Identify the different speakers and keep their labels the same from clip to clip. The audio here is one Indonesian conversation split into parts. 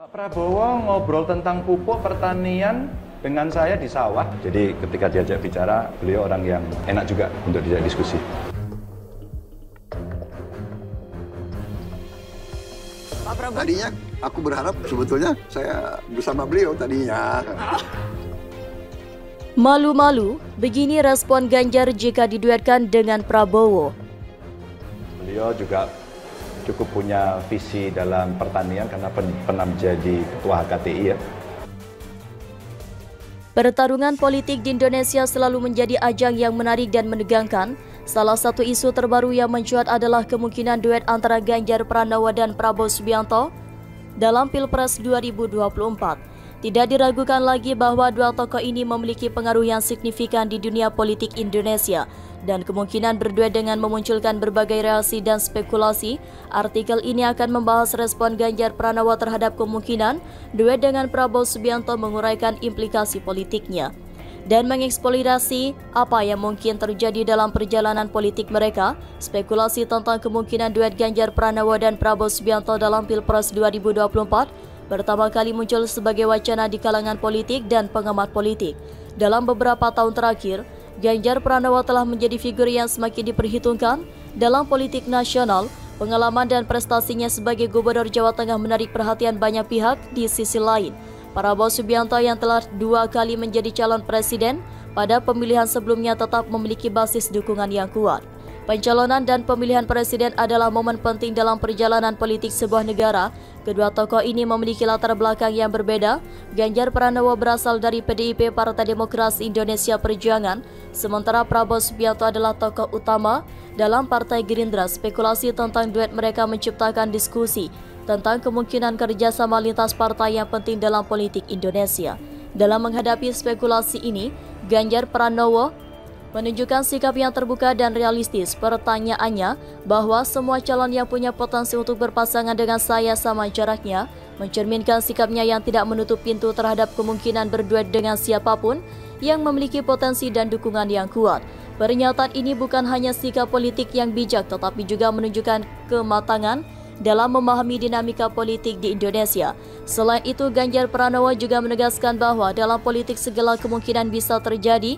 Speaker 1: Pak Prabowo ngobrol tentang pupuk pertanian dengan saya di sawah. Jadi ketika diajak bicara, beliau orang yang enak juga untuk diajak diskusi.
Speaker 2: Pak Prabowo. Tadinya aku berharap sebetulnya saya bersama beliau tadinya.
Speaker 3: Malu-malu, begini respon Ganjar jika diduetkan dengan Prabowo.
Speaker 1: Beliau juga cukup punya visi dalam pertanian karena pernah menjadi ketua HKTI ya.
Speaker 3: Pertarungan politik di Indonesia selalu menjadi ajang yang menarik dan menegangkan. Salah satu isu terbaru yang mencuat adalah kemungkinan duet antara Ganjar Pranowo dan Prabowo Subianto dalam Pilpres 2024. Tidak diragukan lagi bahwa dua tokoh ini memiliki pengaruh yang signifikan di dunia politik Indonesia dan kemungkinan berduet dengan memunculkan berbagai reaksi dan spekulasi. Artikel ini akan membahas respon Ganjar Pranowo terhadap kemungkinan duet dengan Prabowo Subianto menguraikan implikasi politiknya dan mengeksplorasi apa yang mungkin terjadi dalam perjalanan politik mereka. Spekulasi tentang kemungkinan duet Ganjar Pranowo dan Prabowo Subianto dalam Pilpres 2024 pertama kali muncul sebagai wacana di kalangan politik dan pengamat politik. Dalam beberapa tahun terakhir, Ganjar Pranowo telah menjadi figur yang semakin diperhitungkan dalam politik nasional. Pengalaman dan prestasinya sebagai Gubernur Jawa Tengah menarik perhatian banyak pihak. Di sisi lain, Prabowo Subianto yang telah 2 kali menjadi calon presiden pada pemilihan sebelumnya tetap memiliki basis dukungan yang kuat. Pencalonan dan pemilihan presiden adalah momen penting dalam perjalanan politik sebuah negara. Kedua tokoh ini memiliki latar belakang yang berbeda. Ganjar Pranowo berasal dari PDIP Partai Demokrasi Indonesia Perjuangan, sementara Prabowo Subianto adalah tokoh utama dalam Partai Gerindra. Spekulasi tentang duet mereka menciptakan diskusi tentang kemungkinan kerjasama lintas partai yang penting dalam politik Indonesia. Dalam menghadapi spekulasi ini, Ganjar Pranowo menunjukkan sikap yang terbuka dan realistis. Pertanyaannya bahwa semua calon yang punya potensi untuk berpasangan dengan saya sama jaraknya, mencerminkan sikapnya yang tidak menutup pintu terhadap kemungkinan berduet dengan siapapun yang memiliki potensi dan dukungan yang kuat. Pernyataan ini bukan hanya sikap politik yang bijak, tetapi juga menunjukkan kematangan dalam memahami dinamika politik di Indonesia. Selain itu, Ganjar Pranowo juga menegaskan bahwa dalam politik segala kemungkinan bisa terjadi.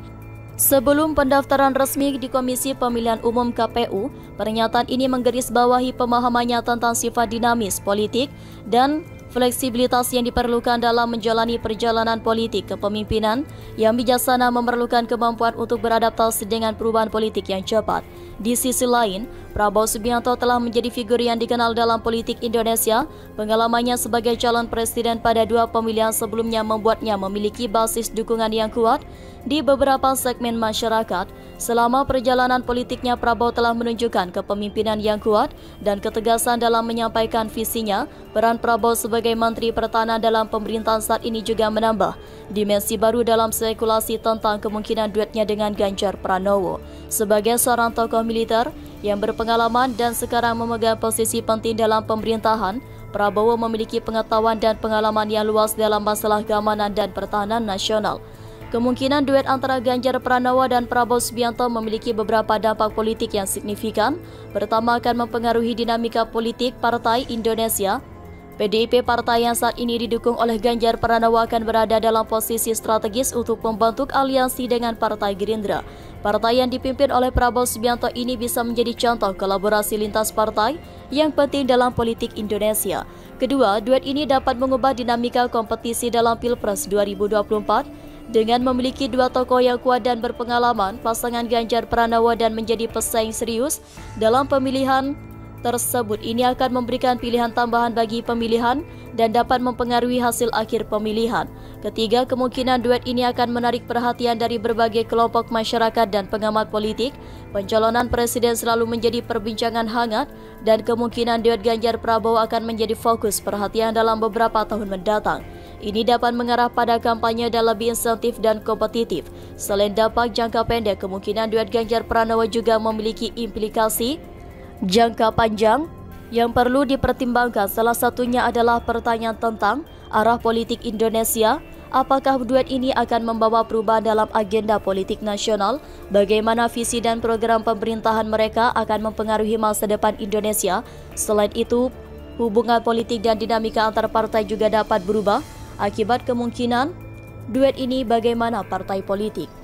Speaker 3: Sebelum pendaftaran resmi di Komisi Pemilihan Umum KPU, pernyataan ini menggarisbawahi pemahamannya tentang sifat dinamis politik dan fleksibilitas yang diperlukan dalam menjalani perjalanan politik kepemimpinan yang bijaksana memerlukan kemampuan untuk beradaptasi dengan perubahan politik yang cepat. Di sisi lain, Prabowo Subianto telah menjadi figur yang dikenal dalam politik Indonesia. Pengalamannya sebagai calon presiden pada 2 pemilihan sebelumnya membuatnya memiliki basis dukungan yang kuat di beberapa segmen masyarakat. Selama perjalanan politiknya, Prabowo telah menunjukkan kepemimpinan yang kuat dan ketegasan dalam menyampaikan visinya. Peran Prabowo sebagai Menteri Pertahanan dalam pemerintahan saat ini juga menambah dimensi baru dalam spekulasi tentang kemungkinan duetnya dengan Ganjar Pranowo. Sebagai seorang tokoh militer yang berpengalaman dan sekarang memegang posisi penting dalam pemerintahan, Prabowo memiliki pengetahuan dan pengalaman yang luas dalam masalah keamanan dan pertahanan nasional. Kemungkinan duet antara Ganjar Pranowo dan Prabowo Subianto memiliki beberapa dampak politik yang signifikan. Pertama, akan mempengaruhi dinamika politik partai Indonesia. PDIP, partai yang saat ini didukung oleh Ganjar Pranowo, akan berada dalam posisi strategis untuk membentuk aliansi dengan Partai Gerindra. Partai yang dipimpin oleh Prabowo Subianto ini bisa menjadi contoh kolaborasi lintas partai yang penting dalam politik Indonesia. Kedua, duet ini dapat mengubah dinamika kompetisi dalam Pilpres 2024. Dengan memiliki 2 tokoh yang kuat dan berpengalaman, pasangan Ganjar Pranowo dan menjadi pesaing serius dalam pemilihan tersebut. Ini akan memberikan pilihan tambahan bagi pemilihan dan dapat mempengaruhi hasil akhir pemilihan. Ketiga, kemungkinan duet ini akan menarik perhatian dari berbagai kelompok masyarakat dan pengamat politik. Pencalonan presiden selalu menjadi perbincangan hangat dan kemungkinan duet Ganjar Prabowo akan menjadi fokus perhatian dalam beberapa tahun mendatang. Ini dapat mengarah pada kampanye dan lebih insentif dan kompetitif. Selain dampak jangka pendek, kemungkinan duet Ganjar Pranowo juga memiliki implikasi jangka panjang yang perlu dipertimbangkan. Salah satunya adalah pertanyaan tentang arah politik Indonesia. Apakah duet ini akan membawa perubahan dalam agenda politik nasional? Bagaimana visi dan program pemerintahan mereka akan mempengaruhi masa depan Indonesia? Selain itu, hubungan politik dan dinamika antar partai juga dapat berubah akibat kemungkinan duet ini bagaimana partai politik.